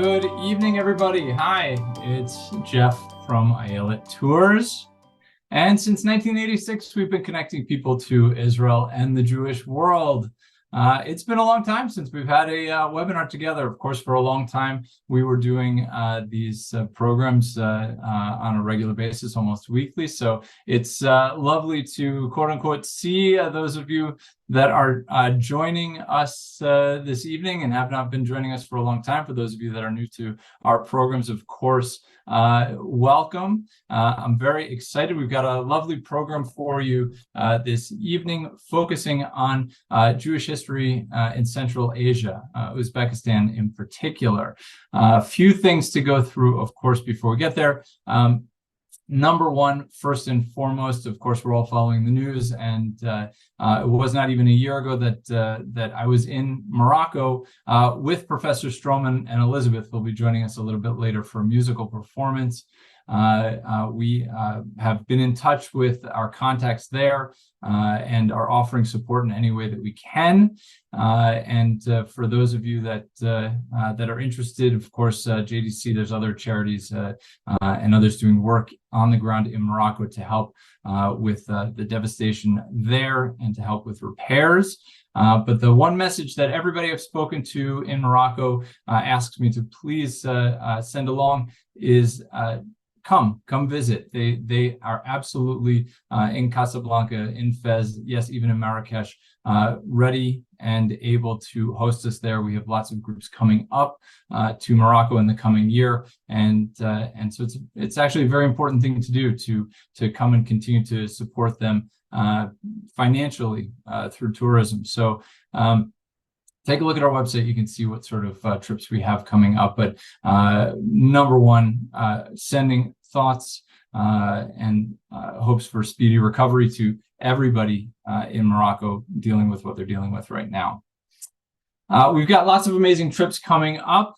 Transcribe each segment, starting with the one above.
Good evening, everybody. Hi, it's Jeff from Ayelet Tours. And since 1986, we've been connecting people to Israel and the Jewish world. It's been a long time since we've had a webinar together. Of course, for a long time, we were doing these programs on a regular basis, almost weekly. So it's lovely to, quote unquote, see those of you that are joining us this evening and have not been joining us for a long time. For those of you that are new to our programs, of course, welcome. I'm very excited. We've got a lovely program for you this evening, focusing on Jewish history in Central Asia, Uzbekistan in particular. A few things to go through, of course, before we get there. Number one, first and foremost, of course, we're all following the news, and it was not even a year ago that I was in Morocco with Professor Stroman and Elizabeth. Will be joining us a little bit later for a musical performance. We have been in touch with our contacts there and are offering support in any way that we can. And for those of you that are interested, of course, JDC, there's other charities and others doing work on the ground in Morocco to help with the devastation there and to help with repairs. But the one message that everybody I've spoken to in Morocco asks me to please send along is come visit. They are absolutely in Casablanca, in Fez, yes, even in Marrakesh, ready and able to host us there. We have lots of groups coming up to Morocco in the coming year, and so it's actually a very important thing to do to come and continue to support them financially through tourism. So take a look at our website. You can see what sort of trips we have coming up. But number one, sending thoughts and hopes for speedy recovery to everybody in Morocco dealing with what they're dealing with right now. We've got lots of amazing trips coming up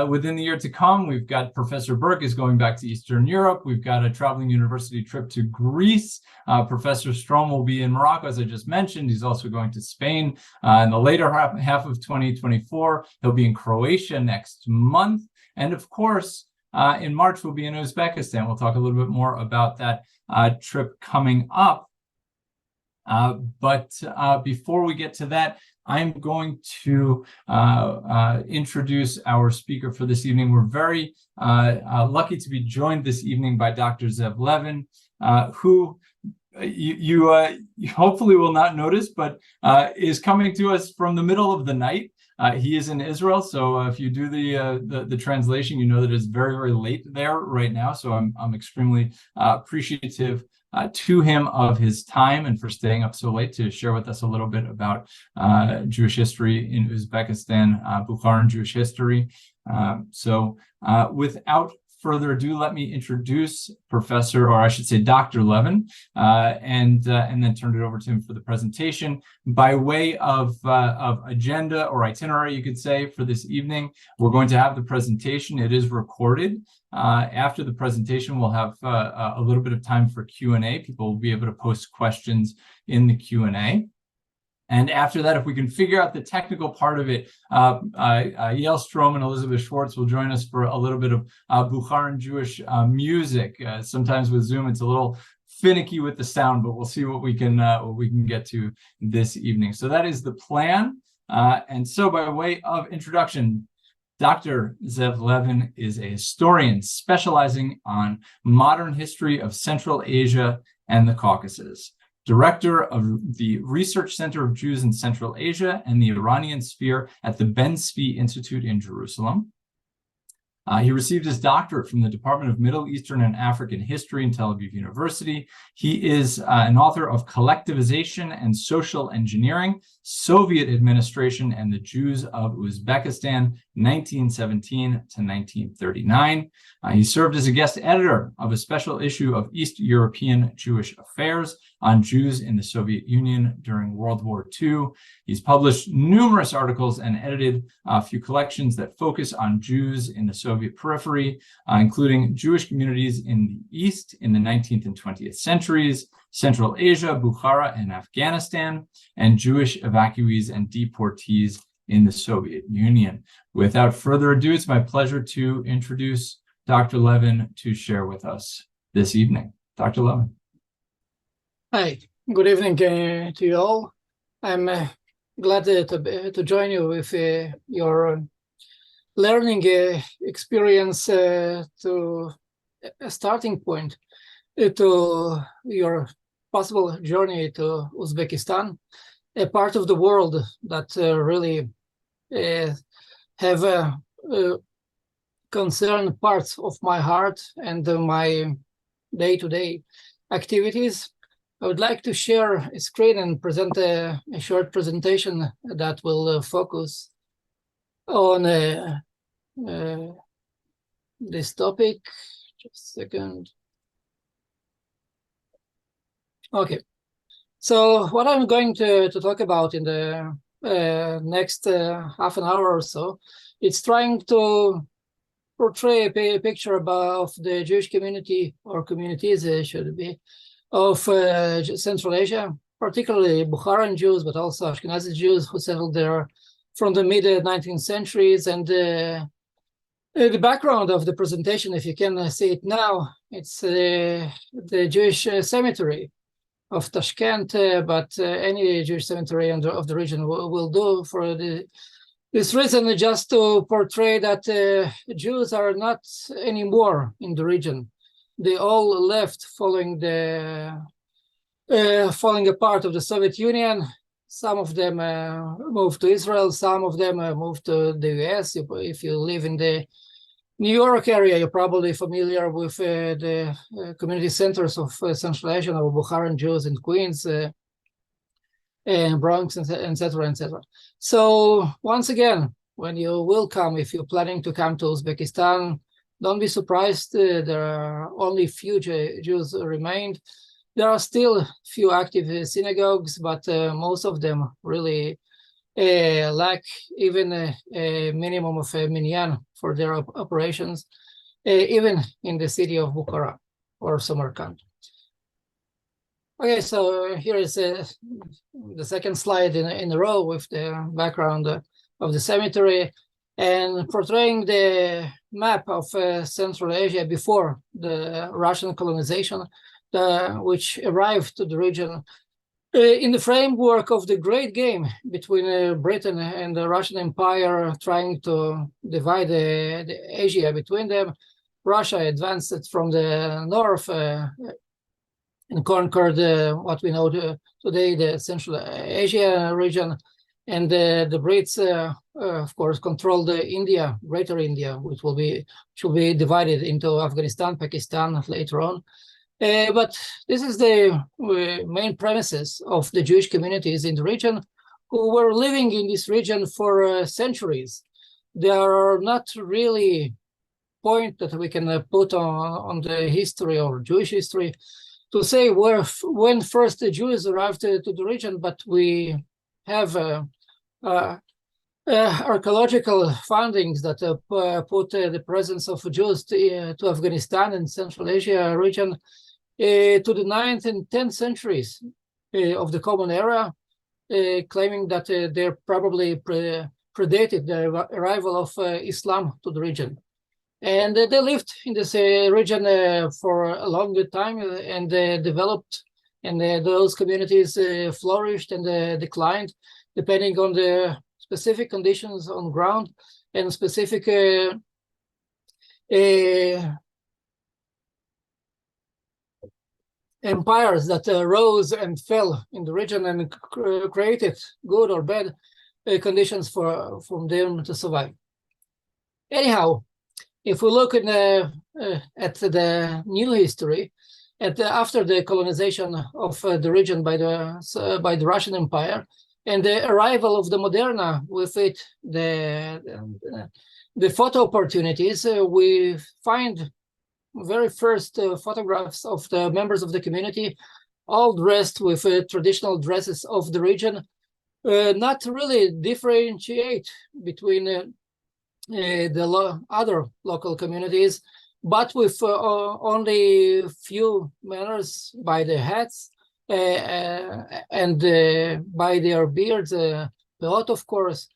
within the year to come. We've got Professor Burke is going back to Eastern Europe. We've got a traveling university trip to Greece. Professor Strom will be in Morocco, as I just mentioned. He's also going to Spain in the later half of 2024. He'll be in Croatia next month. And of course, in March, we'll be in Uzbekistan. We'll talk a little bit more about that trip coming up. But before we get to that, I'm going to introduce our speaker for this evening. We're very lucky to be joined this evening by Dr. Zev Levin, who you hopefully will not notice, but is coming to us from the middle of the night. He is in Israel, so if you do the translation, you know that it's very, very late there right now. So I'm extremely appreciative to him of his time and for staying up so late to share with us a little bit about Jewish history in Uzbekistan, Bukharan Jewish history. So without further ado, let me introduce Professor, or I should say Dr. Levin, and then turn it over to him for the presentation. By way of agenda or itinerary, you could say, for this evening, we're going to have the presentation. It is recorded. After the presentation, we'll have a little bit of time for Q&A. People will be able to post questions in the Q&A. And after that, if we can figure out the technical part of it, Yael Strom and Elizabeth Schwartz will join us for a little bit of Bukharan Jewish music. Sometimes with Zoom, it's a little finicky with the sound, but we'll see what we can get to this evening. So that is the plan. And so by way of introduction, Dr. Zev Levin is a historian specializing on modern history of Central Asia and the Caucasus. Director of the Research Center of Jews in Central Asia and the Iranian Sphere at the Ben Tzvi Institute in Jerusalem. He received his doctorate from the Department of Middle Eastern and African History in Tel Aviv University. He is an author of Collectivization and Social Engineering, Soviet Administration and the Jews of Uzbekistan, 1917 to 1939. He served as a guest editor of a special issue of East European Jewish Affairs on Jews in the Soviet Union during World War II. He's published numerous articles and edited a few collections that focus on Jews in the Soviet periphery, including Jewish communities in the East in the 19th and 20th centuries, Central Asia, Bukhara, and Afghanistan, and Jewish evacuees and deportees in the Soviet Union. Without further ado, it's my pleasure to introduce Dr. Levin to share with us this evening. Dr. Levin. Hi, good evening to you all. I'm glad to join you with your learning experience to a starting point to your possible journey to Uzbekistan, a part of the world that really have concern parts of my heart and my day-to-day activities. I would like to share a screen and present a short presentation that will focus on this topic. Just a second. Okay. So what I'm going to talk about in the next half an hour or so, it's trying to portray a picture of the Jewish community, or communities should be, of Central Asia, particularly Bukharan Jews, but also Ashkenazi Jews who settled there from the mid-19th centuries. And the background of the presentation, if you can see it now, it's the Jewish cemetery of Tashkent, but any Jewish cemetery of the region will do for this reason, just to portray that Jews are not anymore in the region. They all left following the falling apart of the Soviet Union. Some of them moved to Israel. Some of them moved to the US. If you live in the New York area, you're probably familiar with the community centers of Central Asian or Bukharan Jews in Queens, and Bronx, etc., etc. So once again, when you will come, if you're planning to come to Uzbekistan, don't be surprised. There are only few Jews remained. There are still few active synagogues, but most of them really lack even a minimum of a minyan for their operations, even in the city of Bukhara or Samarkand. Okay, so here is the second slide in a row with the background of the cemetery and portraying the map of Central Asia before the Russian colonization, which arrived to the region in the framework of the great game between Britain and the Russian Empire, trying to divide the Asia between them. Russia advanced from the north and conquered what we know today, the Central Asia region. And the Brits, of course, controlled India, Greater India, which should be divided into Afghanistan, Pakistan later on. But this is the main premises of the Jewish communities in the region who were living in this region for centuries. There are not really point that we can put on the history or Jewish history to say when first the Jews arrived to the region, but we have archaeological findings that put the presence of Jews to Afghanistan and Central Asia region to the 9th and 10th centuries of the Common Era, claiming that they probably predated the arrival of Islam to the region. And they lived in this region for a long time and developed, and those communities flourished and declined depending on the specific conditions on ground and specific empires that rose and fell in the region and created good or bad conditions for them to survive. Anyhow, if we look at the new history, after the colonization of the region by the Russian Empire and the arrival of the Moderna with it, the photo opportunities, we find very first photographs of the members of the community, all dressed with traditional dresses of the region, not really differentiate between the other local communities, but with only few manners by the hats and by their beards, peot, of course,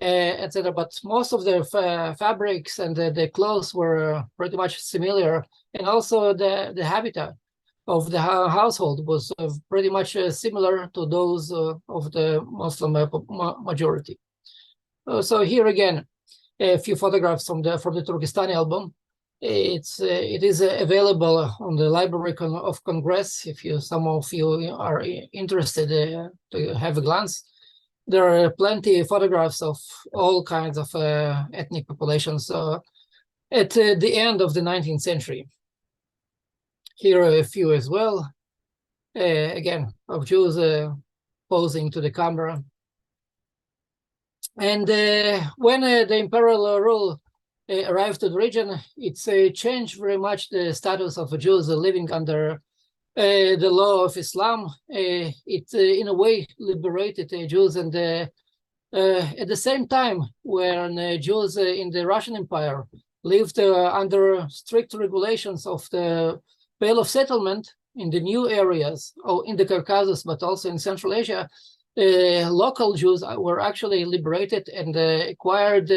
etc. But most of the fabrics and the clothes were pretty much similar, and also the habitat of the household was pretty much similar to those of the Muslim majority. So here again, a few photographs from the Turkestani album. It is available on the Library of Congress if some of you are interested to have a glance. There are plenty of photographs of all kinds of ethnic populations at the end of the 19th century. Here are a few as well, again, of Jews posing to the camera. And when the imperial rule arrived to the region, it's changed very much the status of Jews living under the law of Islam. It, in a way, liberated Jews, and at the same time, when Jews in the Russian Empire lived under strict regulations of the Pale of Settlement in the new areas, in the Caucasus, but also in Central Asia, local Jews were actually liberated and acquired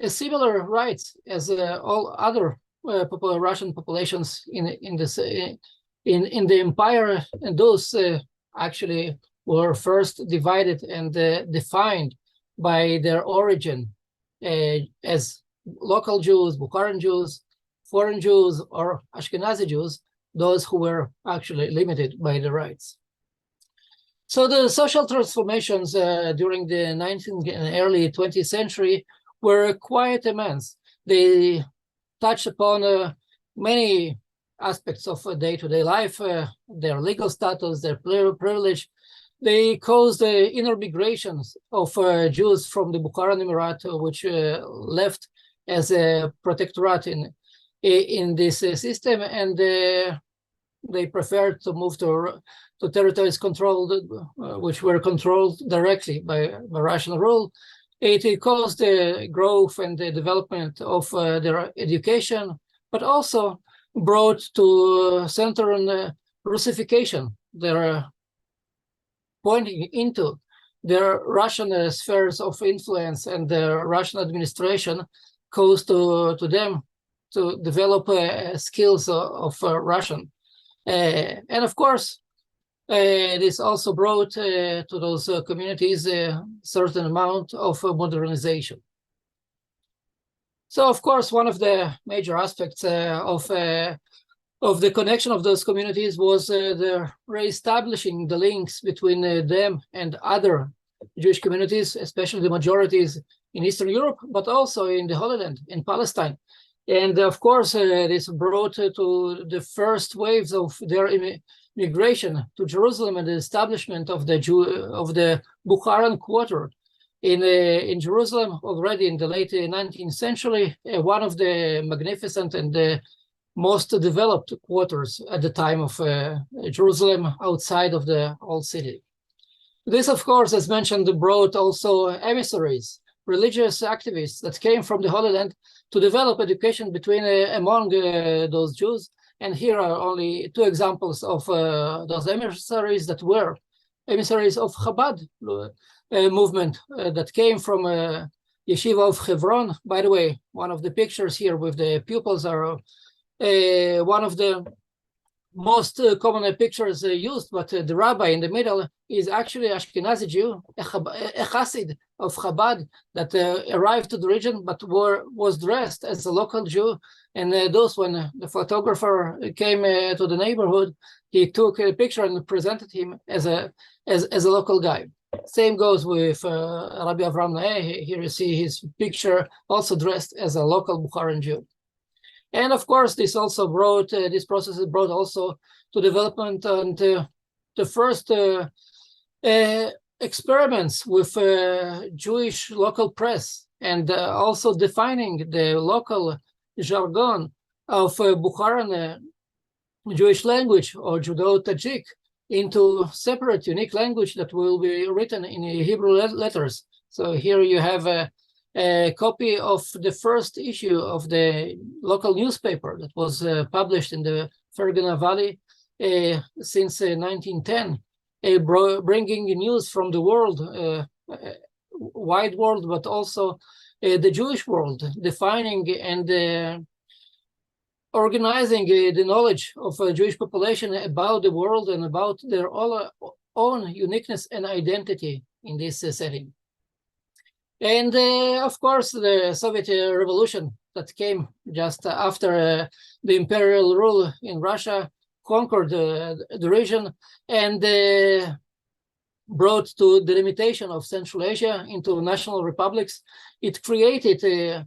similar rights as all other Russian populations in the empire, and those actually were first divided and defined by their origin as local Jews, Bukharan Jews, foreign Jews, or Ashkenazi Jews, those who were actually limited by the rights. So the social transformations during the 19th and early 20th century were quite immense. They touched upon many aspects of day-to-day life, their legal status, their privilege. They caused inner migrations of Jews from the Bukharan Emirate, which left as a protectorate in this system, and they preferred to move to territories controlled, which were controlled directly by Russian rule. It caused the growth and the development of their education, but also brought to center on Russification. They're pointing into their Russian spheres of influence, and the Russian administration caused to them to develop skills of Russian. And of course, this also brought to those communities a certain amount of modernization. So, of course, one of the major aspects of the connection of those communities was the reestablishing the links between them and other Jewish communities, especially the majorities in Eastern Europe, but also in the Holy Land, in Palestine. And of course, this brought to the first waves of their migration to Jerusalem and the establishment of the Bukharan quarter in Jerusalem already in the late 19th century, one of the magnificent and the most developed quarters at the time of Jerusalem outside of the old city. This, of course, as mentioned, brought also emissaries, religious activists that came from the Holy Land to develop education among those Jews. And here are only two examples of those emissaries that were emissaries of Chabad movement that came from Yeshiva of Hebron. By the way, one of the pictures here with the pupils are one of the most common pictures used, but the rabbi in the middle is actually Ashkenazi Jew, a Chassid of Chabad that arrived to the region, but was dressed as a local Jew. And those, when the photographer came to the neighborhood, he took a picture and presented him as a local guy. Same goes with Rabbi Avram Naeh. Here you see his picture, also dressed as a local Bukharan Jew. And of course, this also brought, this process brought also to development and the first experiments with Jewish local press, and also defining the local jargon of Bukharan Jewish language, or Judeo-Tajik, into separate, unique language that will be written in Hebrew letters. So here you have a copy of the first issue of the local newspaper that was published in the Fergana Valley since 1910, bringing news from the world wide world, but also the Jewish world, defining and organizing the knowledge of a Jewish population about the world and about their own uniqueness and identity in this setting. And of course, the Soviet Revolution that came just after the imperial rule in Russia conquered the region and brought to the delimitation of Central Asia into national republics. It created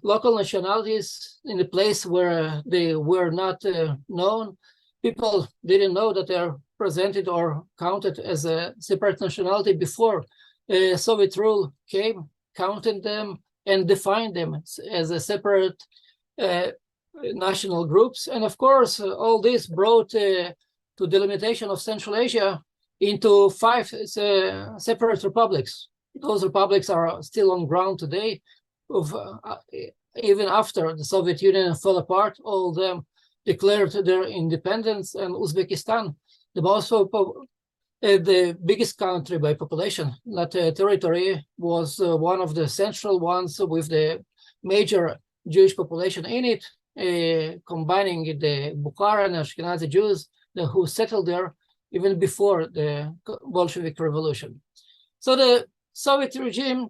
local nationalities in a place where they were not known. People didn't know that they are presented or counted as a separate nationality before Soviet rule came, counted them, and defined them as a separate national groups. And of course, all this brought to delimitation of Central Asia into 5 separate republics. Those republics are still on ground today. Even after the Soviet Union fell apart, all of them declared their independence, and Uzbekistan, the biggest country by population, not territory, was one of the central ones with the major Jewish population in it, combining the Bukhara and Ashkenazi Jews who settled there even before the Bolshevik Revolution. So the Soviet regime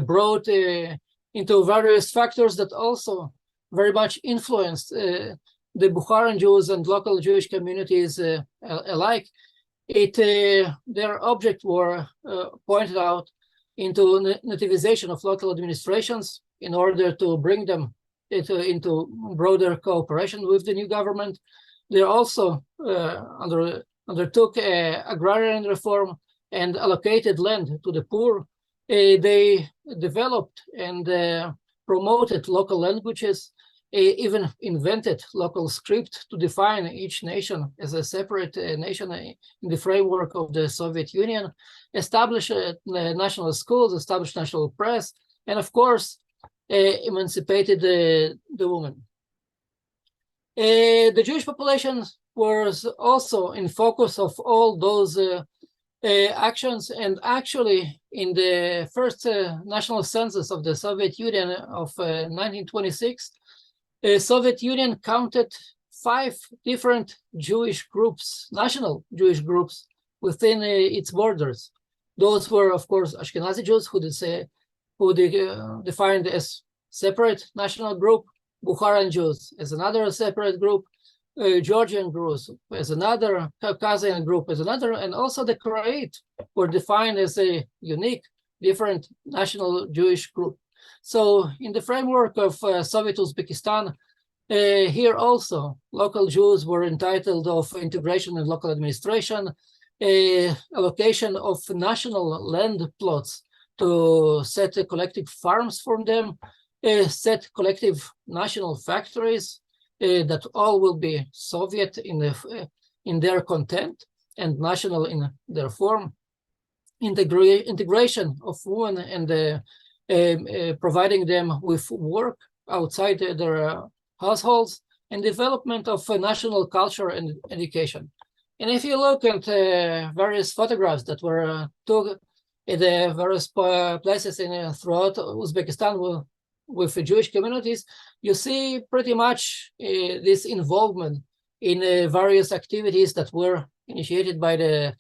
brought into various factors that also very much influenced the Bukharan Jews and local Jewish communities alike. Their object were pointed out into nativization of local administrations in order to bring them into broader cooperation with the new government. They also undertook agrarian reform and allocated land to the poor. They developed and promoted local languages, even invented local script to define each nation as a separate nation in the framework of the Soviet Union, established national schools, established national press, and of course, emancipated the woman. The Jewish population was also in focus of all those actions, and actually in the first national census of the Soviet Union of 1926, the Soviet Union counted 5 different Jewish groups, national Jewish groups within its borders. Those were, of course, Ashkenazi Jews, who defined as separate national group, Bukharan Jews as another separate group, Georgian Jews as another, Caucasian group as another, and also the Karaite were defined as a unique, different national Jewish group. So in the framework of Soviet Uzbekistan, here also local Jews were entitled of integration in local administration, allocation of national land plots to set collective farms for them, set collective national factories that all will be Soviet in their content and national in their form, integration of women and providing them with work outside their households, and development of national culture and education. And if you look at various photographs that were took in the various places throughout Uzbekistan with the Jewish communities, you see pretty much this involvement in various activities that were initiated by the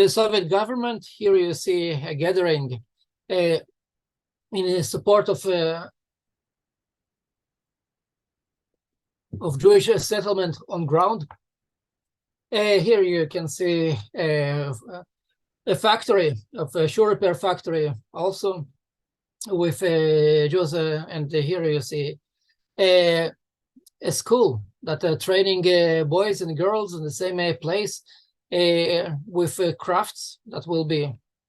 Soviet government. Here you see a gathering in support of Jewish settlement on ground. Here you can see a factory of a shoe repair factory also with Jews, and here you see a school that training boys and girls in the same place with crafts that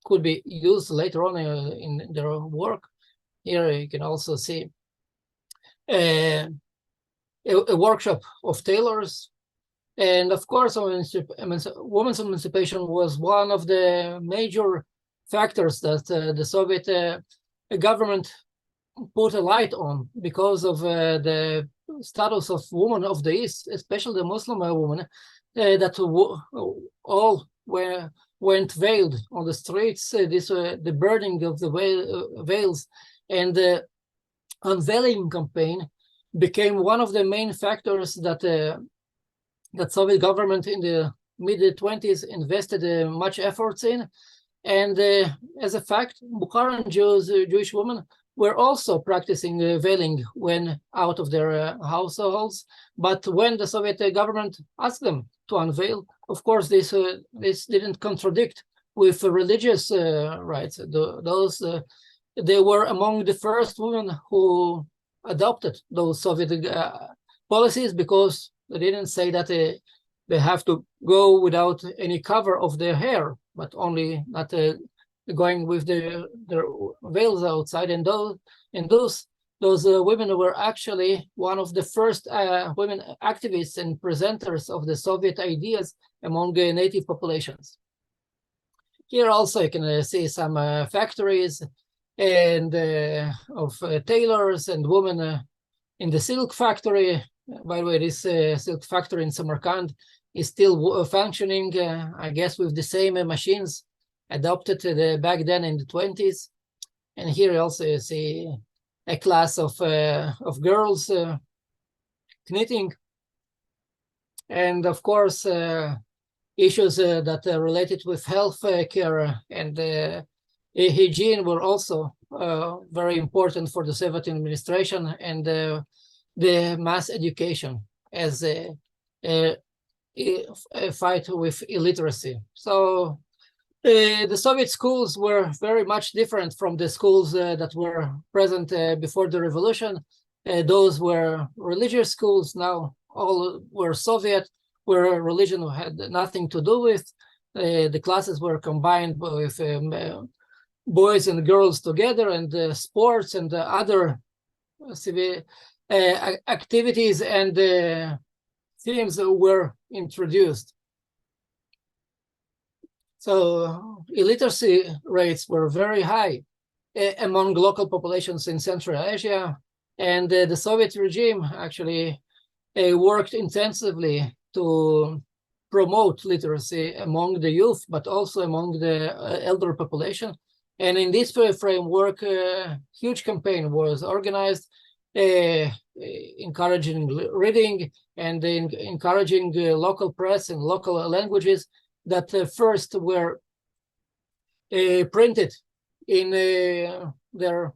could be used later on in their work. Here you can also see a workshop of tailors. And of course, women's emancipation was one of the major factors that the Soviet government put a light on, because of the status of women of the East, especially the Muslim women, that all went veiled on the streets. The burning of the veils and the unveiling campaign became one of the main factors that that Soviet government in the mid-20s invested much efforts in. And as a fact, Bukharan Jewish women were also practicing veiling when out of their households. But when the Soviet government asked them to unveil, of course, this didn't contradict with religious rights. They were among the first women who adopted those Soviet policies, because they didn't say that they have to go without any cover of their hair, but only not going with their veils outside. And those women were actually one of the first women activists and presenters of the Soviet ideas among native populations. Here also you can see some factories and of tailors and women in the silk factory. By the way, this silk factory in Samarkand is still functioning, I guess, with the same machines adopted back then in the 20s. And here also you see a class of girls knitting. And of course, issues that are related with health care and hygiene were also very important for the Soviet administration, and the mass education as a fight with illiteracy. So the Soviet schools were very much different from the schools that were present before the revolution. Those were religious schools. Now all were Soviet, where religion had nothing to do with. The classes were combined with boys and girls together, and sports and other civil activities and themes were introduced. So illiteracy rates were very high among local populations in Central Asia, and the Soviet regime actually worked intensively to promote literacy among the youth, but also among the elder population. And in this framework, a huge campaign was organized, encouraging reading and encouraging local press and local languages that first were printed in their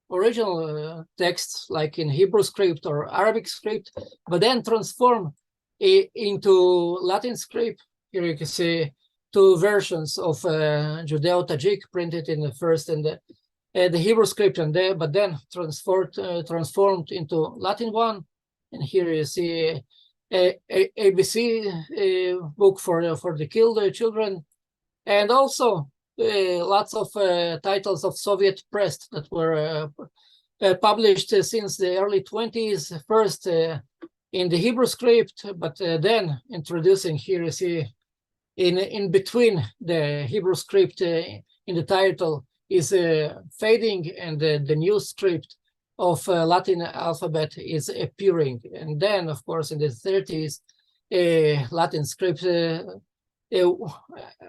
original texts, like in Hebrew script or Arabic script, but then transformed into Latin script. Here you can see two versions of Judeo-Tajik printed in the first and the Hebrew script, but then transformed into Latin one. And here you see a ABC book for the killed children, and also lots of titles of Soviet press that were published since the early 20s, first in the Hebrew script, but then introducing, here you see in between the Hebrew script in the title is fading, and the new script of Latin alphabet is appearing. And then, of course, in the 30s, Latin script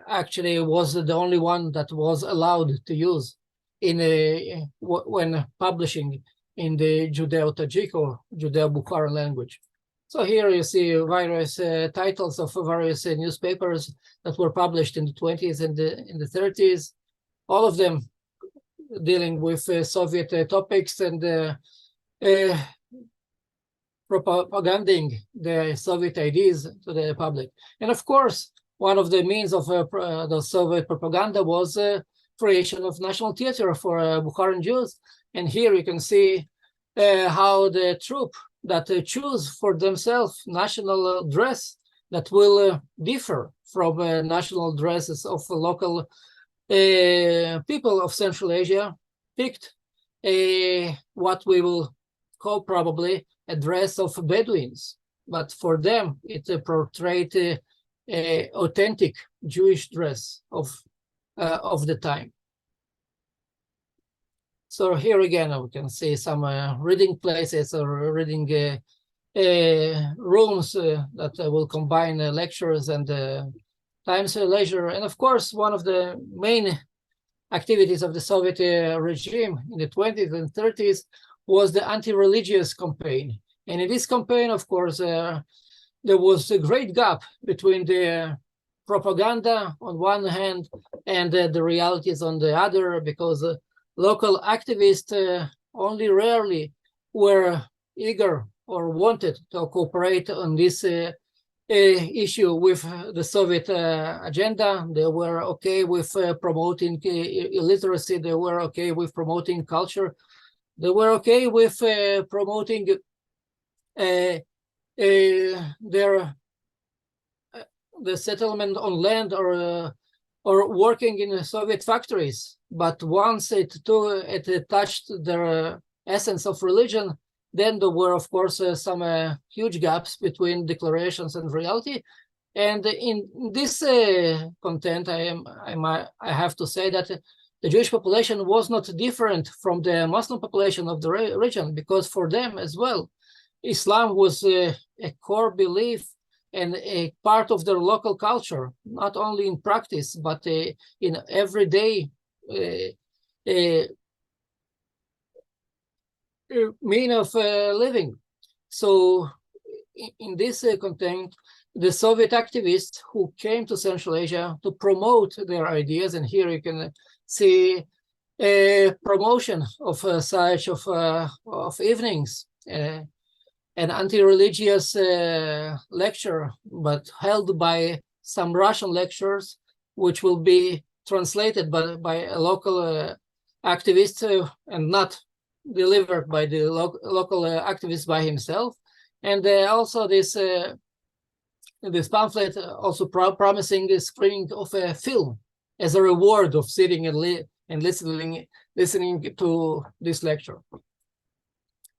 actually was the only one that was allowed to use in when publishing in the Judeo-Tajik or Judeo-Bukharan language. So here you see various titles of various newspapers that were published in the 20s and in the 30s, all of them dealing with Soviet topics and propaganding the Soviet ideas to the public. And of course, one of the means of the Soviet propaganda was creation of national theater for Bukharan Jews. And here you can see how the troupe that choose for themselves national dress that will differ from national dresses of local people of Central Asia picked what we will call probably a dress of Bedouins, but for them it portrayed a authentic Jewish dress of the time. So here again we can see some reading places or reading rooms that will combine lectures and times leisure. And of course, one of the main activities of the Soviet regime in the 20s and 30s was the anti-religious campaign. And in this campaign, of course, there was a great gap between the propaganda on one hand and the realities on the other, because local activists only rarely were eager or wanted to cooperate on this issue with the Soviet agenda. They were okay with promoting illiteracy. They were okay with promoting culture. They were okay with promoting the settlement on land or working in Soviet factories. But once it touched their essence of religion, then there were, of course, some huge gaps between declarations and reality. And in this content, I have to say that the Jewish population was not different from the Muslim population of the region, because for them as well, Islam was a core belief and a part of their local culture, not only in practice, but in everyday mean of living. So in this content, the Soviet activists who came to Central Asia to promote their ideas, and here you can see a promotion of such of evenings, an anti-religious lecture, but held by some Russian lecturers, which will be translated by a local activist and not delivered by the local activist by himself. And also this pamphlet also promising the screening of a film as a reward of sitting and listening to this lecture.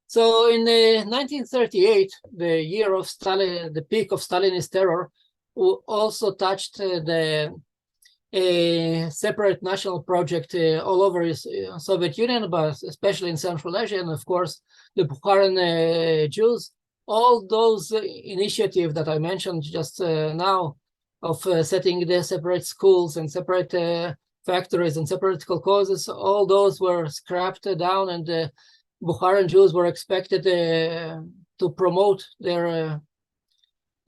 So in 1938, the year of Stalin, the peak of Stalinist terror, also touched the separate national project all over the Soviet Union, but especially in Central Asia, and of course the Bukharan Jews. All those initiatives that I mentioned just now of setting the separate schools and separate factories and separate kolkhozes, all those were scrapped down, and the Bukharan Jews were expected to promote their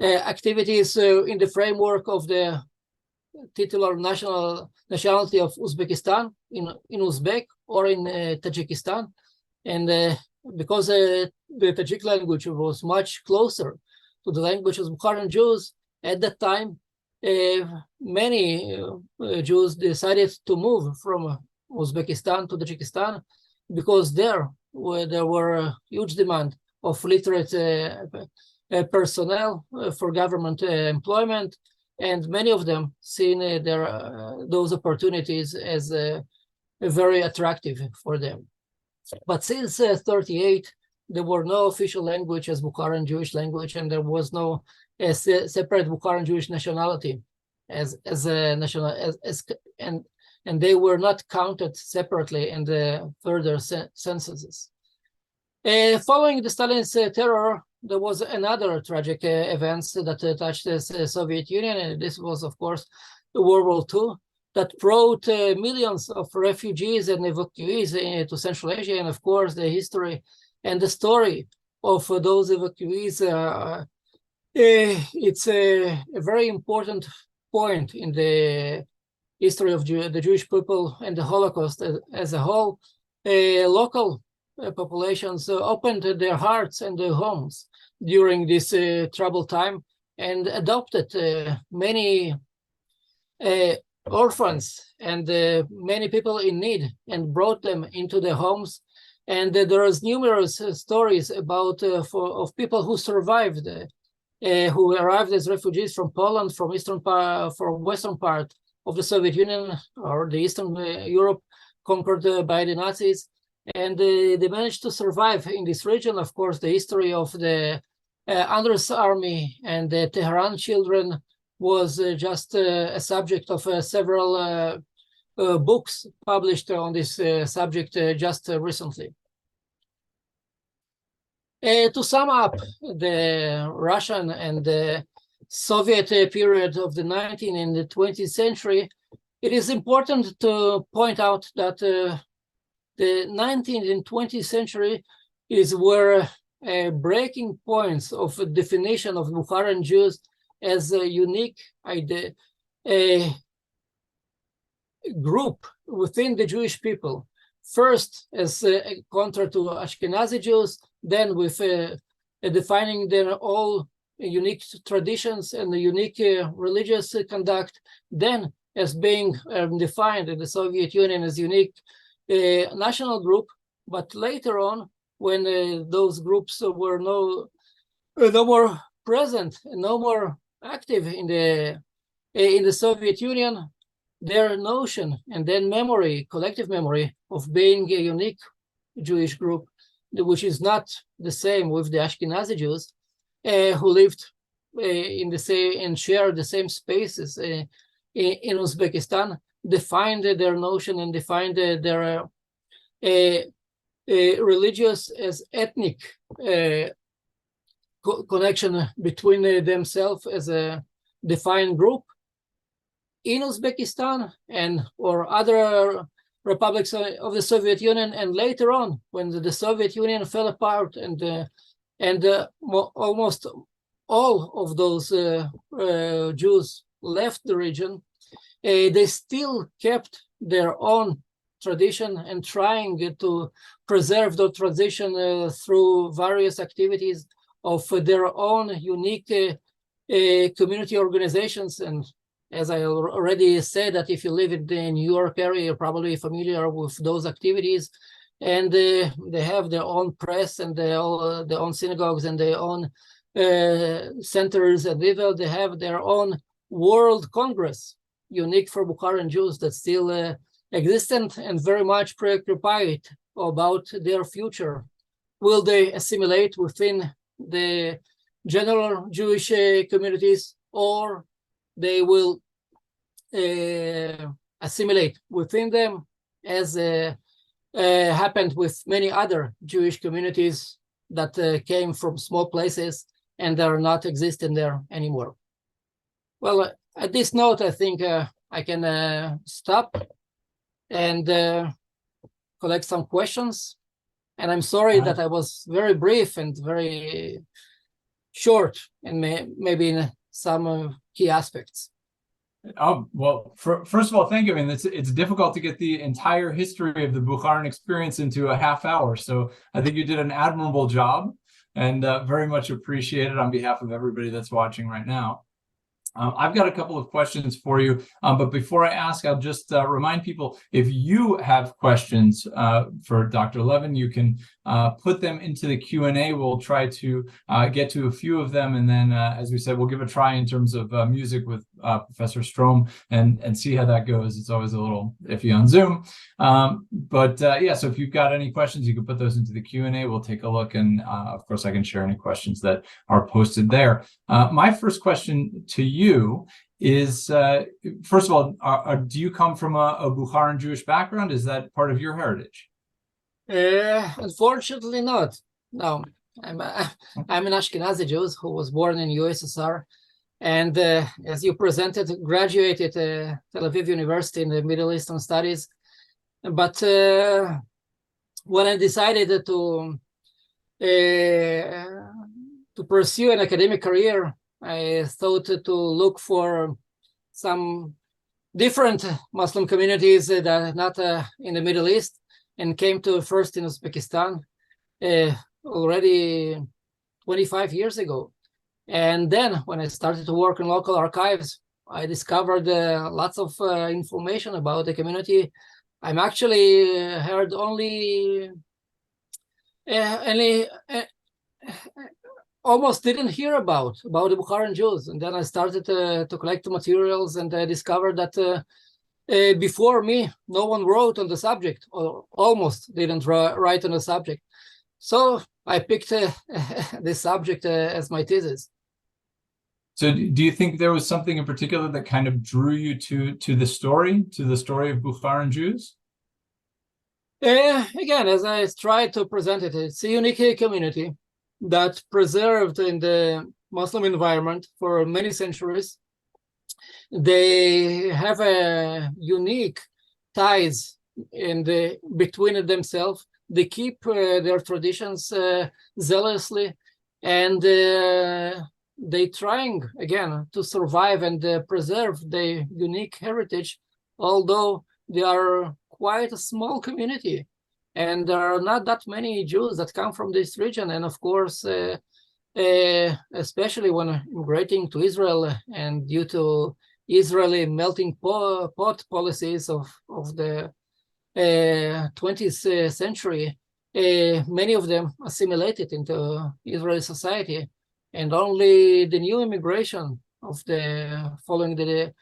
activities in the framework of the titular nationality of Uzbekistan, in Uzbek or in Tajikistan. And because the Tajik language was much closer to the language of Bukharan Jews at that time, many Jews decided to move from Uzbekistan to Tajikistan, because there were a huge demand of literate personnel for government employment, and many of them seen those opportunities as very attractive for them. But since 38, there were no official language as Bukharan Jewish language, and there was no separate Bukharan Jewish nationality as a national and they were not counted separately in the further censuses. Following the Stalinist terror, there was another tragic events that touched the Soviet Union, and this was, of course, World War II, that brought millions of refugees and evacuees to Central Asia. And of course, the history and the story of those evacuees, it's a very important point in the history of the Jewish people and the Holocaust as a whole. Local populations opened their hearts and their homes during this troubled time and adopted many orphans and many people in need and brought them into their homes. And there is numerous stories about of people who survived, who arrived as refugees from Poland, from western part of the Soviet Union or the Eastern Europe conquered by the Nazis. And they managed to survive in this region. Of course, the history of the Andrus Army and the Tehran children was just a subject of several books published on this subject just recently. To sum up the Russian and the Soviet period of the 19th and the 20th century, it is important to point out that the 19th and 20th century is where breaking points of a definition of Bukharan Jews as a unique idea, a group within the Jewish people. First, as a counter to Ashkenazi Jews, then with defining their all unique traditions and the unique religious conduct, then as being defined in the Soviet Union as unique national group. But later on, when those groups were no more present, no more active in the Soviet Union, their notion and then memory, collective memory of being a unique Jewish group, which is not the same with the Ashkenazi Jews who lived in the same and shared the same spaces in Uzbekistan, defined their notion and defined their religious as ethnic connection between themselves as a defined group in Uzbekistan and or other republics of the Soviet Union. And later on, when the Soviet Union fell apart and almost all of those Jews left the region, they still kept their own tradition and trying to preserve the tradition through various activities of their own unique community organizations. And as I already said, that if you live in the New York area, you're probably familiar with those activities. And they have their own press and their own synagogues and their own centers. And even they have their own World Congress, unique for Bukharan Jews, that still existent and very much preoccupied about their future. Will they assimilate within the general Jewish communities, or they will assimilate within them, as happened with many other Jewish communities that came from small places and are not existing there anymore. Well, at this note, I think I can stop and collect some questions. And I'm sorry that I was very brief and very short, and maybe in some key aspects. Oh, well, first of all, thank you. I mean, it's difficult to get the entire history of the Bukharan experience into a half hour. So I think you did an admirable job, and very much appreciated on behalf of everybody that's watching right now. I've got a couple of questions for you, but before I ask, I'll just remind people, if you have questions for Dr. Levin, you can put them into the Q&A. We'll try to get to a few of them, and then, as we said, we'll give a try in terms of music with Professor Strom and see how that goes. It's always a little iffy on Zoom. Yeah, so if you've got any questions, you can put those into the Q&A. We'll take a look, and of course, I can share any questions that are posted there. My first question to you is, first of all, do you come from a Bukharan Jewish background? Is that part of your heritage? Unfortunately not. No, I'm an Ashkenazi Jew who was born in USSR, and as you presented, graduated Tel Aviv University in the Middle Eastern Studies. But when I decided to pursue an academic career, I thought to look for some different Muslim communities that are not in the Middle East, and came to first in Uzbekistan already 25 years ago. And then when I started to work in local archives, I discovered lots of information about the community. I'm actually heard only almost didn't hear about the Bukharan Jews. And then I started to collect materials, and I discovered that before me, no one wrote on the subject, or almost didn't write on the subject. So I picked this subject as my thesis. So do you think there was something in particular that kind of drew you to the story of Bukharan Jews? Again, as I tried to present it, it's a unique community that preserved in the Muslim environment for many centuries. They have a unique ties between themselves. They keep their traditions zealously, and they trying again to survive and preserve their unique heritage, although they are quite a small community, and there are not that many Jews that come from this region. And of course, especially when immigrating to Israel, and due to Israeli melting pot policies of the 20th century, many of them assimilated into Israeli society, and only the new immigration of following the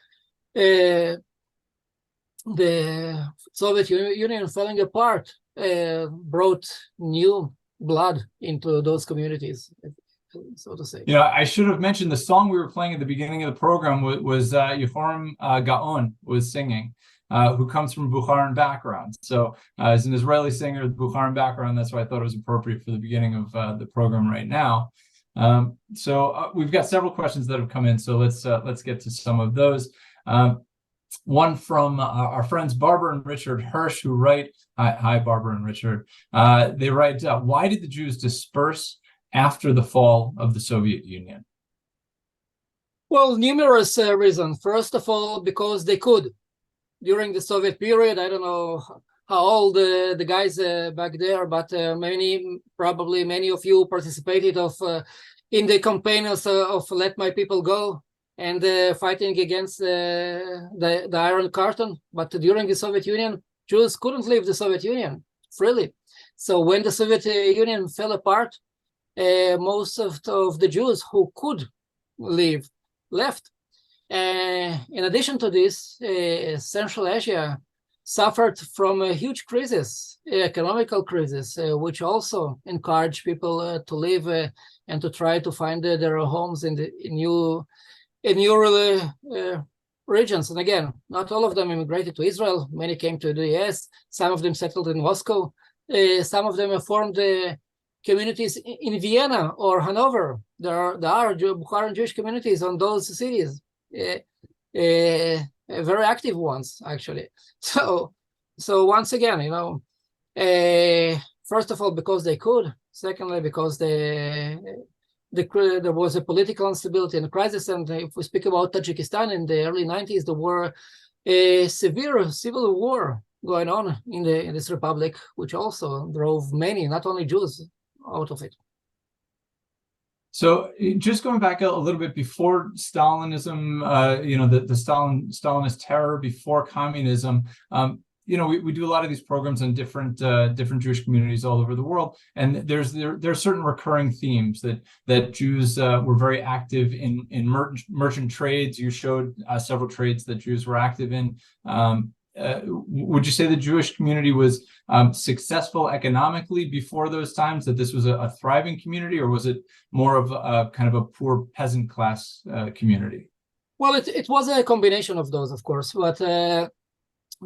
Soviet Union falling apart brought new blood into those communities, so to say. You know, I should have mentioned the song we were playing at the beginning of the program was Yehoram Gaon was singing, who comes from Bukharan background. So as an Israeli singer with Bukharan background, that's why I thought it was appropriate for the beginning of the program right now. So we've got several questions that have come in, so let's get to some of those. One from our friends Barbara and Richard Hirsch, who write, hi Barbara and Richard, they write, why did the Jews disperse after the fall of the Soviet Union? Well, numerous reasons. First of all, because they could. During the Soviet period, I don't know how old the guys back there, but probably many of you participated in the campaigns of Let My People Go, and fighting against the Iron Curtain. But during the Soviet Union, Jews couldn't leave the Soviet Union freely. So when the Soviet Union fell apart, most of the Jews who could leave left. In addition to this, Central Asia suffered from a huge crisis, economical crisis, which also encouraged people to leave and to try to find their homes in new regions. And again, not all of them immigrated to Israel. Many came to the US. Some of them settled in Moscow. Some of them formed communities in Vienna or Hanover. There are Bukharan Jewish communities on those cities, very active ones, actually. So once again, you know, first of all, because they could. Secondly, because there was a political instability and a crisis. And if we speak about Tajikistan in the early 90s, there were a severe civil war going on in this republic, which also drove many, not only Jews, out of it. So just going back a little bit before Stalinism, you know, the Stalinist terror before communism, you know, we do a lot of these programs on different Jewish communities all over the world, and there's certain recurring themes that Jews were very active in merchant trades. You showed several trades that Jews were active in. Would you say the Jewish community was successful economically before those times, that this was a thriving community, or was it more of a kind of a poor peasant class community? Well, it was a combination of those, of course, but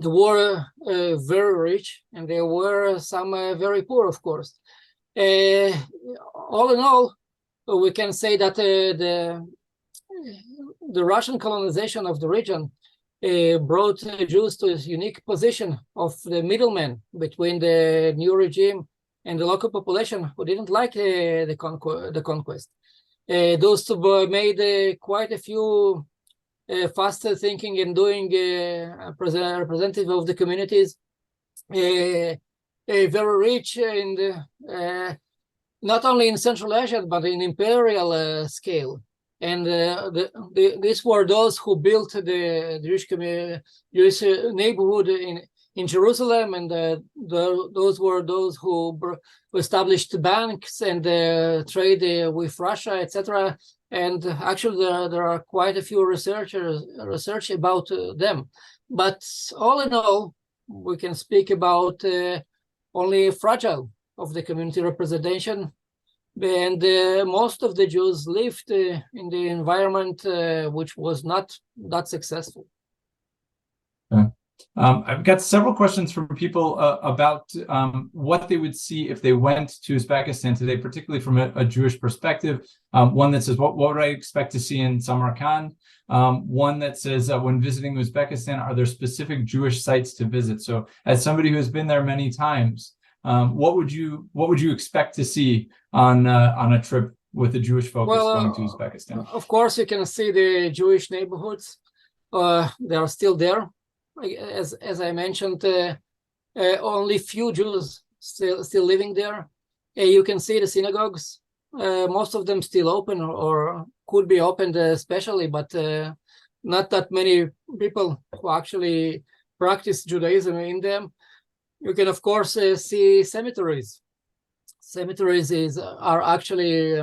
they were very rich, and there were some very poor, of course. All in all, we can say that the Russian colonization of the region brought Jews to a unique position of the middleman between the new regime and the local population who didn't like the conquest. Those two made quite a few faster thinking and doing representative of the communities, very rich in not only in Central Asia but in imperial scale. And these were those who built the Jewish neighborhood in Jerusalem, and those were those who established banks and trade with Russia, etc. And actually, there are quite a few research about them. But all in all, we can speak about only fragile of the community representation. And most of the Jews lived in the environment which was not that successful. Okay. I've got several questions from people about what they would see if they went to Uzbekistan today, particularly from a Jewish perspective. One that says, what would I expect to see in Samarkand? One that says, when visiting Uzbekistan, are there specific Jewish sites to visit? So as somebody who has been there many times, what would you expect to see on a trip with a Jewish focus going to Uzbekistan? Of course, you can see the Jewish neighborhoods. They are still there. As I mentioned, only few Jews still living there. You can see the synagogues. Most of them still open or could be opened especially, but not that many people who actually practice Judaism in them. You can, of course, see cemeteries. Cemeteries are actually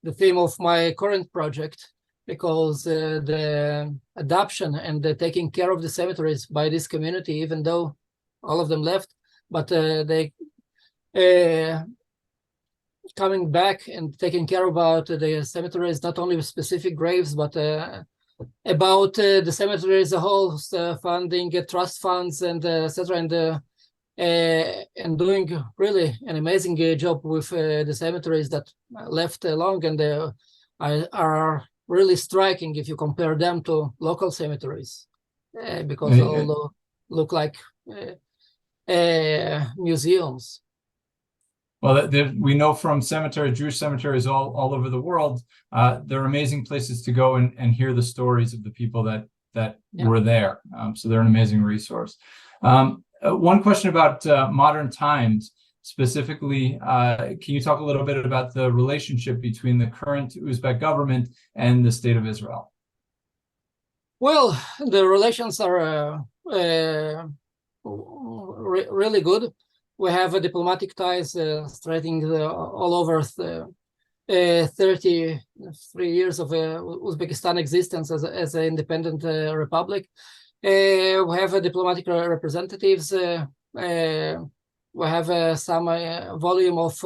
the theme of my current project, because the adoption and the taking care of the cemeteries by this community, even though all of them left, but they coming back and taking care about the cemeteries, not only with specific graves, but about the cemetery as a whole, funding trust funds and etc. And doing really an amazing job with the cemeteries that left long and are really striking if you compare them to local cemeteries, because all look like museums. Well, we know from Jewish cemeteries all over the world, they're amazing places to go and hear the stories of the people that were there. So they're an amazing resource. One question about modern times. Specifically, can you talk a little bit about the relationship between the current Uzbek government and the state of Israel? Well, the relations are really good. We have diplomatic ties stretching all over 33 years of Uzbekistan existence as an independent republic. We have diplomatic representatives. We have some volume of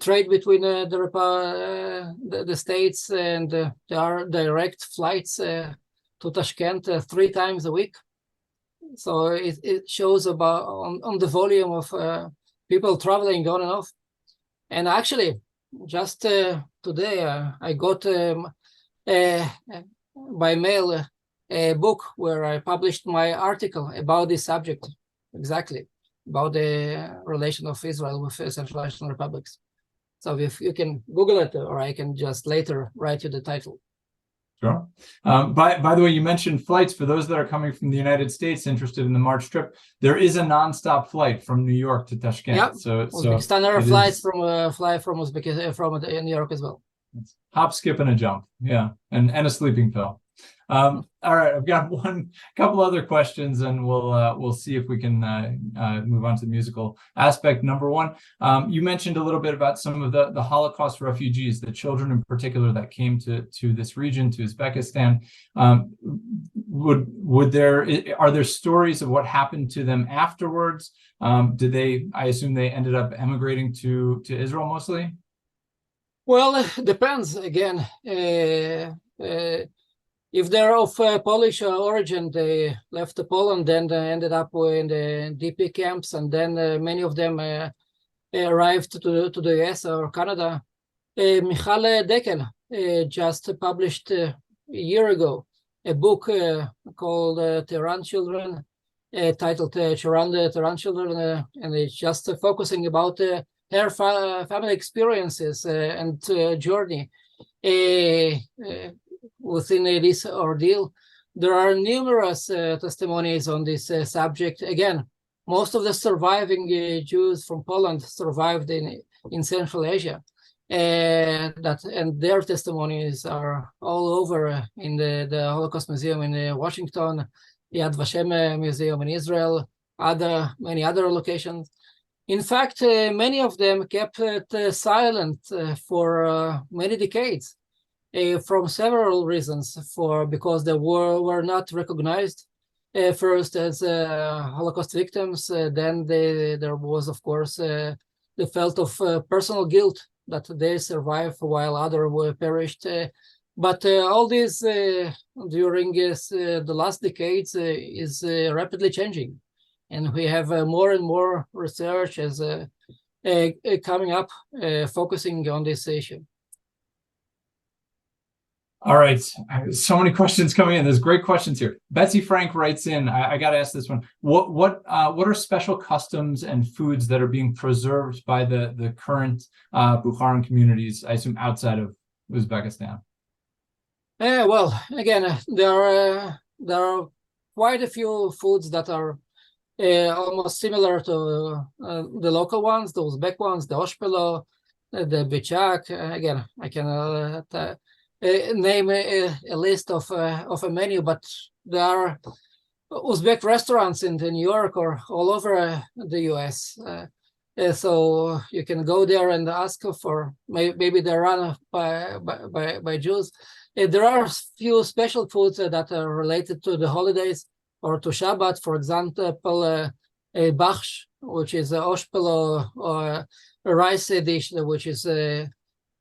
trade between the states, and there are direct flights to Tashkent 3 times a week. So it shows about on the volume of people traveling on and off. And actually, just today, I got by mail a book where I published my article about this subject, exactly, about the relation of Israel with Central Asian republics. So if you can Google it, or I can just later write you the title. Sure. By the way, you mentioned flights. For those that are coming from the United States interested in the March trip, there is a nonstop flight from New York to Tashkent. Yep. So Uzbekistan Air flights fly from Uzbekistan from New York as well. Hop, skip, and a jump. Yeah, and a sleeping pill. All right, I've got couple other questions, and we'll see if we can move on to the musical aspect. Number one, you mentioned a little bit about some of the Holocaust refugees, the children in particular that came to this region, to Uzbekistan. Are there stories of what happened to them afterwards? I assume they ended up emigrating to Israel mostly? Well, it depends again. If they're of Polish origin, they left Poland, then they ended up in the DP camps, and then many of them arrived to the US or Canada. Michal Dekel just published a year ago a book called Tehran Children, titled Tehran Children, and it's just focusing about her family experiences and journey. Within this ordeal, there are numerous testimonies on this subject. Again, most of the surviving Jews from Poland survived in Central Asia, and their testimonies are all over in the Holocaust Museum in Washington, Yad Vashem Museum in Israel, many other locations. In fact, many of them kept silent for many decades. From several reasons, because they were not recognized first as Holocaust victims. Then there was, of course, the felt of personal guilt that they survived while others were perished. But all this during the last decades is rapidly changing. And we have more and more research as coming up, focusing on this issue. All right, so many questions coming in. There's great questions here. Betsy Frank writes in. I got to ask this one. What are special customs and foods that are being preserved by the current Bukharan communities? I assume outside of Uzbekistan. Well, again, there are quite a few foods that are almost similar to the local ones, the Uzbek ones, the oshpelo, the bichak. Again, I can name a list of a menu, but there are Uzbek restaurants in New York or all over the US. So you can go there and ask for, maybe they're run by Jews. There are a few special foods that are related to the holidays or to Shabbat, for example, bakhsh, which is oshpelo, or a rice dish, which is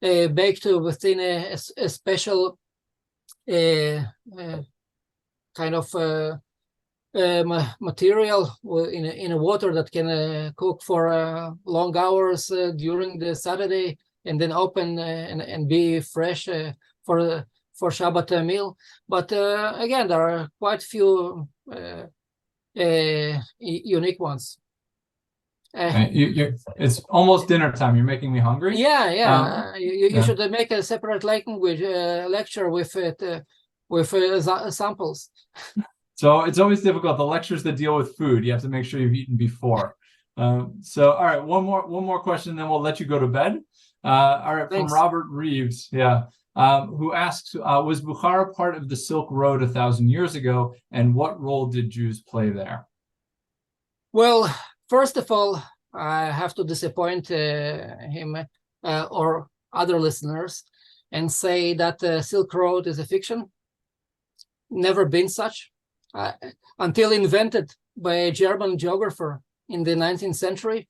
baked within a special kind of material in a water that can cook for long hours during the Saturday and then open and be fresh for Shabbat meal. But again, there are quite few unique ones. It's almost dinner time. You're making me hungry. Yeah. You should make a separate language lecture with samples. So it's always difficult. The lectures that deal with food, you have to make sure you've eaten before. So all right, one more question, then we'll let you go to bed. All right, Thanks. From Robert Reeves, who asks, was Bukhara part of the Silk Road 1,000 years ago, and what role did Jews play there? Well, first of all, I have to disappoint him or other listeners and say that the Silk Road is a fiction. Never been such. Until invented by a German geographer in the 19th century.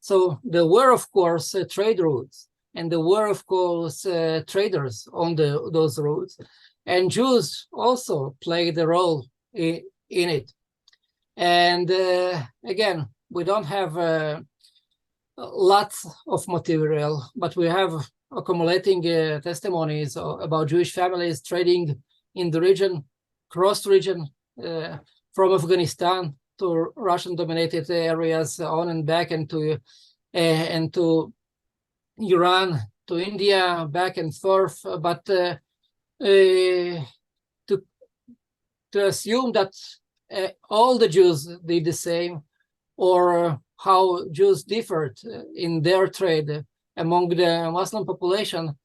So there were, of course, trade routes, and there were, of course, traders on those routes. And Jews also played a role in it. And again, we don't have lots of material, but we have accumulating testimonies about Jewish families trading in the region, cross-region, from Afghanistan to Russian-dominated areas, on and back, and to Iran, to India, back and forth. But to assume that all the Jews did the same, or how Jews differed in their trade among the Muslim population,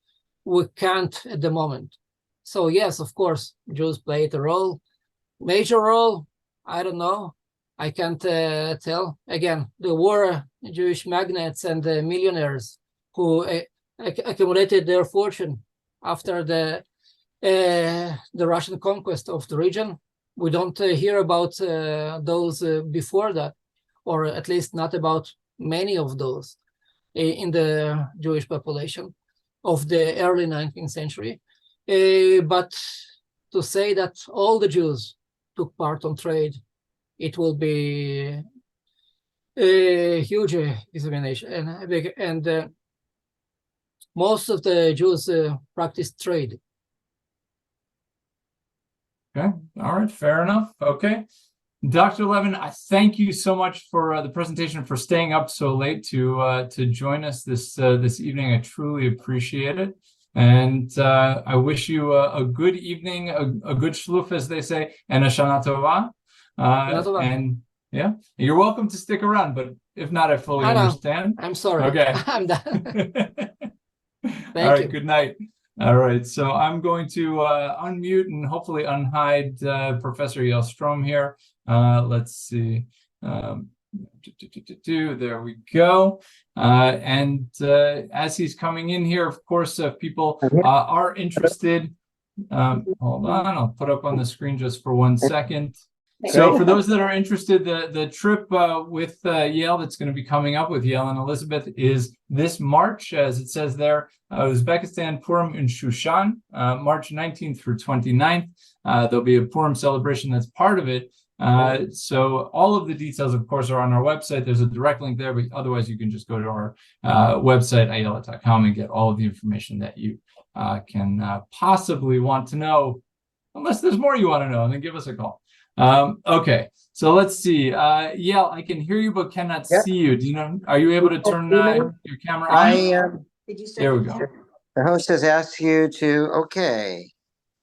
we can't at the moment. So yes, of course, Jews played a role. Major role, I don't know. I can't tell. Again, there were Jewish magnates and millionaires who accumulated their fortune after the Russian conquest of the region. We don't hear about those before that, or at least not about many of those in the Jewish population of the early 19th century. But to say that all the Jews took part on trade, it will be a huge examination, and most of the Jews practiced trade. Okay, all right, fair enough. Okay, Dr. Levin, I thank you so much for the presentation, for staying up so late to join us this evening. I truly appreciate it. And I wish you a good evening, a good shluf, as they say, and a Shana Tova. And yeah, you're welcome to stick around, but if not, I fully understand. I'm sorry. Okay. I'm done. All right, good night. All right, so I'm going to unmute and hopefully unhide Professor Yelstrom here. Let's see. There we go. And as he's coming in here, of course, if people are interested, hold on, I'll put up on the screen just for 1 second. So for those that are interested, the trip with Yale that's going to be coming up with Yale and Elizabeth is this March, as it says there, Uzbekistan Purim in Shushan, March 19th through 29th. There'll be a Purim celebration that's part of it. So all of the details, of course, are on our website. There's a direct link there, but otherwise you can just go to our website, ayelet.com, and get all of the information that you can possibly want to know, unless there's more you want to know, and then give us a call. Okay, so let's see. Yale, I can hear you but cannot see you. Do you know? Are you able to turn your camera on? I am. There we go. The host has asked you to. Okay.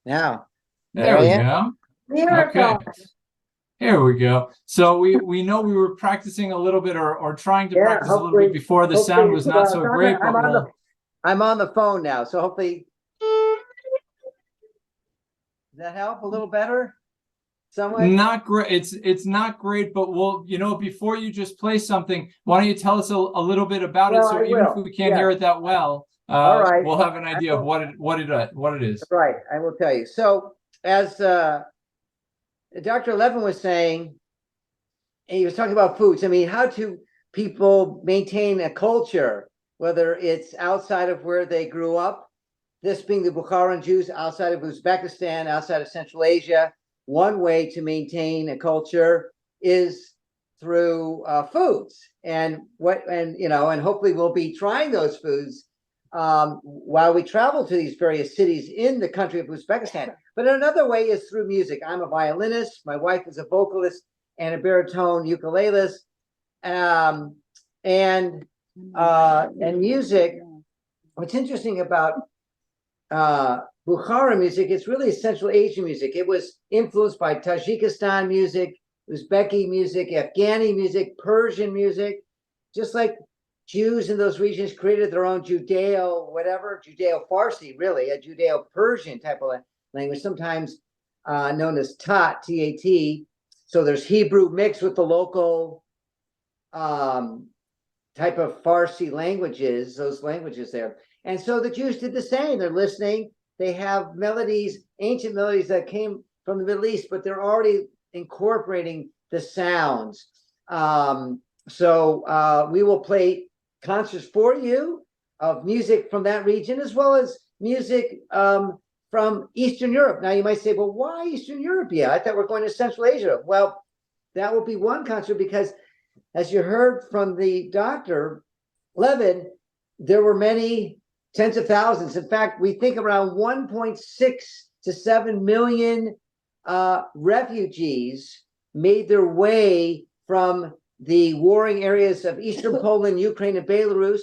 Now. There we go. Okay. Here we go. So we know we were practicing a little bit or trying to practice a little bit before. The sound was not so great, but I'm on the phone now, so hopefully. Does that help a little better? Somewhat? Not great. It's not great, but we'll, before you just play something, why don't you tell us a little bit about it? So even if we can't hear it that well, all right, we'll have an idea of what it is. Right, I will tell you. So as Dr. Levin was saying, and he was talking about foods. I mean, how do people maintain a culture, whether it's outside of where they grew up, this being the Bukharan Jews outside of Uzbekistan, outside of Central Asia. One way to maintain a culture is through foods, and hopefully we'll be trying those foods while we travel to these various cities in the country of Uzbekistan. But another way is through music. I'm a violinist. My wife is a vocalist and a baritone ukulelist, and music. What's interesting about Bukhara music, it's really Central Asian music. It was influenced by Tajikistan music, Uzbeki music, Afghani music, Persian music, just like Jews in those regions created their own Judeo-Farsi, really, a Judeo-Persian type of language, sometimes known as Tat, T-A-T. So there's Hebrew mixed with the local type of Farsi languages, those languages there. And so the Jews did the same. They're listening. They have melodies, ancient melodies that came from the Middle East, but they're already incorporating the sounds. So we will play concerts for you of music from that region, as well as music from Eastern Europe. Now you might say, well, why Eastern Europe? Yeah, I thought we're going to Central Asia. Well, that will be one concert because, as you heard from the Dr. Levin, there were many tens of thousands. In fact, we think around 1.6 to 7 million refugees made their way from the warring areas of Eastern Poland, Ukraine, and Belarus,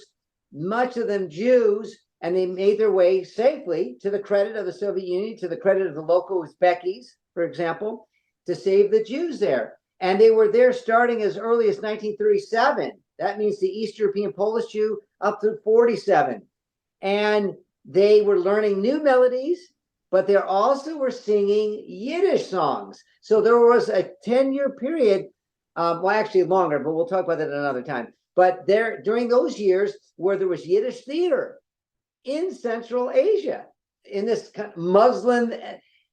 much of them Jews, and they made their way safely, to the credit of the Soviet Union, to the credit of the local Uzbekis, for example, to save the Jews there. And they were there starting as early as 1937. That means the East European Polish Jew up through 47. And they were learning new melodies, but they also were singing Yiddish songs. So there was a 10-year period, well, actually longer, but we'll talk about that another time. But there, during those years, where there was Yiddish theater in Central Asia, in this Muslim,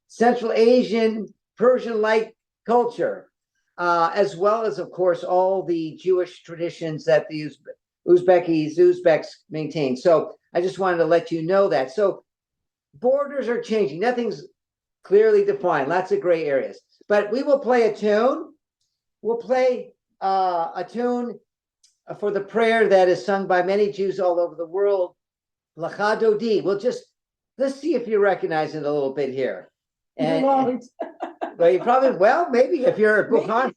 Central Asian, Persian-like culture, as well as, of course, all the Jewish traditions that the Uzbeks maintain. So I just wanted to let you know that. So borders are changing. Nothing's clearly defined. Lots of gray areas. But we will play a tune. We'll play a tune for the prayer that is sung by many Jews all over the world, Lecha Dodi. Let's see if you recognize it a little bit here. And well, you probably, maybe if you're a Bukhari.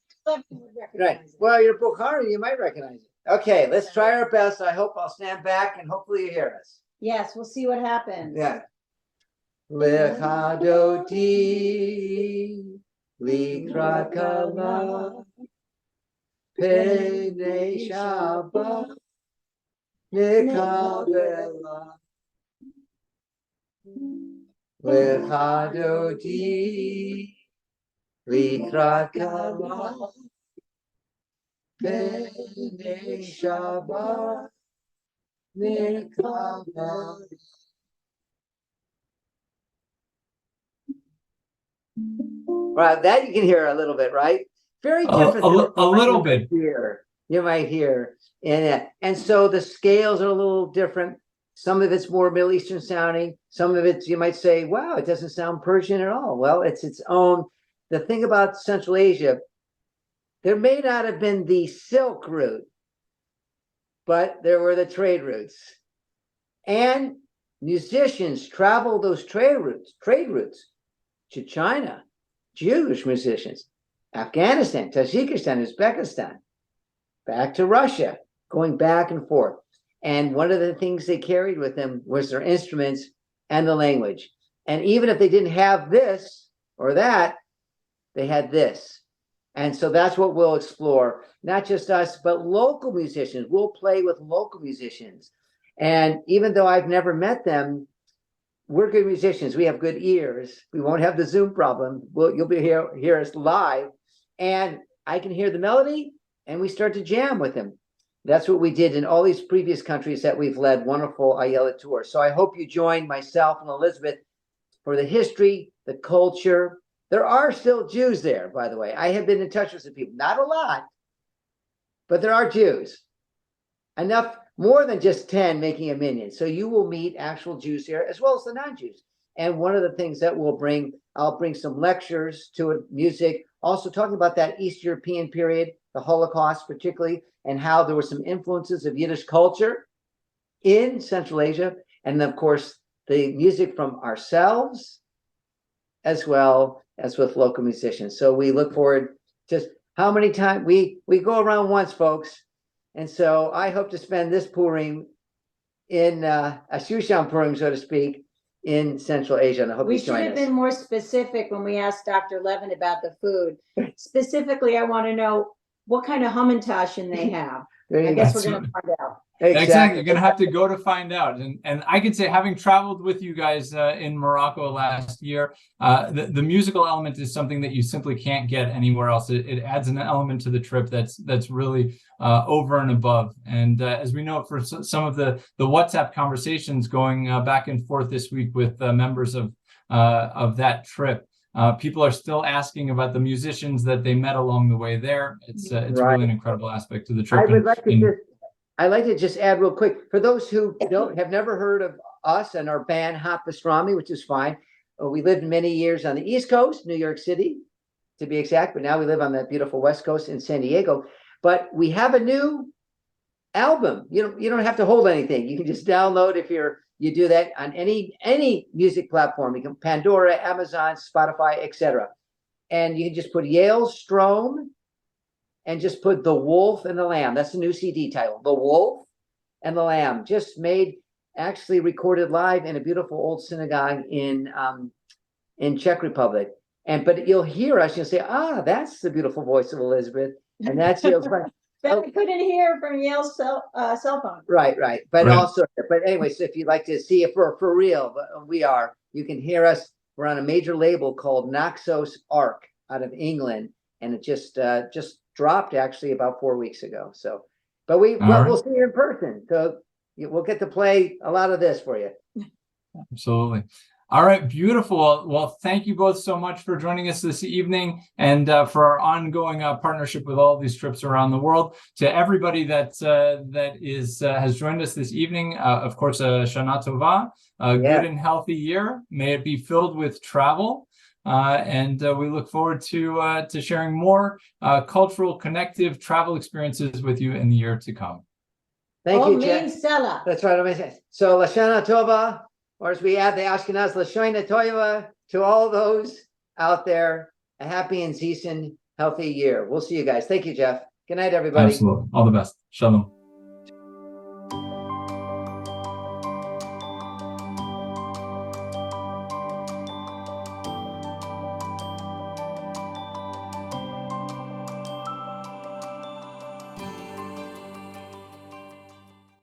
Right. Well, you're a Bukhari, you might recognize it. Okay, let's try our best. I hope I'll stand back and hopefully you hear us. Yes, we'll see what happens. Yeah. Lecha Dodi likrat kala penei Shabbat nekabela. Lecha Dodi likrat kala penei Shabbat nekabela. Right, that you can hear a little bit, right? Very different. A little bit. You might hear, and so the scales are a little different. Some of it's more Middle Eastern sounding. Some of it you might say, "Wow, it doesn't sound Persian at all." Well, it's its own. The thing about Central Asia, there may not have been the Silk Route, but there were the trade routes, and musicians travel those trade routes to China. Jewish musicians, Afghanistan, Tajikistan, Uzbekistan, back to Russia, going back and forth. And one of the things they carried with them was their instruments and the language. And even if they didn't have this or that, they had this. And so that's what we'll explore. Not just us, but local musicians. We'll play with local musicians. And even though I've never met them, we're good musicians. We have good ears. We won't have the Zoom problem. You'll be hear us live. And I can hear the melody, and we start to jam with them. That's what we did in all these previous countries that we've led wonderful Ayala tours. So I hope you join myself and Elizabeth for the history, the culture. There are still Jews there, by the way. I have been in touch with some people, not a lot, but there are Jews. Enough, more than just 10 making a minion. So you will meet actual Jews here as well as the non-Jews. And one of the things that I'll bring some lectures to it, music, also talking about that East European period, the Holocaust particularly, and how there were some influences of Yiddish culture in Central Asia. And then, of course, the music from ourselves, as well as with local musicians. So we look forward to how many times we go around once, folks. And so I hope to spend this Purim in a Shushan Purim, so to speak, in Central Asia. And I hope We you should join have us. been more specific when we asked Dr. Levin about the food. Specifically, I want to know what kind of hamantashen they have. There I you guess go. we're going to find out. Exactly. You're going to have to go to find out. And I could say, having traveled with you guys in Morocco last year, the musical element is something that you simply can't get anywhere else. It adds an element to the trip that's really over and above. And as we know, for some of the WhatsApp conversations going back and forth this week with members of that trip, people are still asking about the musicians that they met along the way there. It's Right. really an incredible aspect to the trip. I'd like to just add real quick, for those who have never heard of us and our band Hot Pastrami, which is fine. We lived many years on the East Coast, New York City, to be exact, but now we live on the beautiful West Coast in San Diego. But we have a new album. You don't have to hold anything. You can just download if you do that on any music platform. You can Pandora, Amazon, Spotify, etc. And you can just put Yale Strom and just put The Wolf and the Lamb. That's the new CD title, The Wolf and the Lamb. Just actually recorded live in a beautiful old synagogue in Czech Republic. But you'll hear us, you'll say, that's the beautiful voice of Elizabeth. And that's Yale's voice. But I couldn't hear from Yale's cell phone. Right. But anyway, so if you'd like to see it for real, you can hear us. We're on a major label called Naxos Arc out of England. And it just dropped actually about 4 weeks ago. So, but we'll see you in person. So we'll get to play a lot of this for you. Absolutely. All right, beautiful. Well, thank you both so much for joining us this evening and for our ongoing partnership with all these trips around the world. To everybody that has joined us this evening, of course, Shana Tova, good and healthy year. May it be filled with travel. And we look forward to sharing more cultural, connective travel experiences with you in the year to come. Thank you, Jeff. Stella. That's right. So, Lashana Tova, or as we add the Ashkenaz, Lashoina Tova, to all those out there, a happy and seasoned, healthy year. We'll see you guys. Thank you, Jeff. Good night, everybody. Absolutely. All the best. Shalom.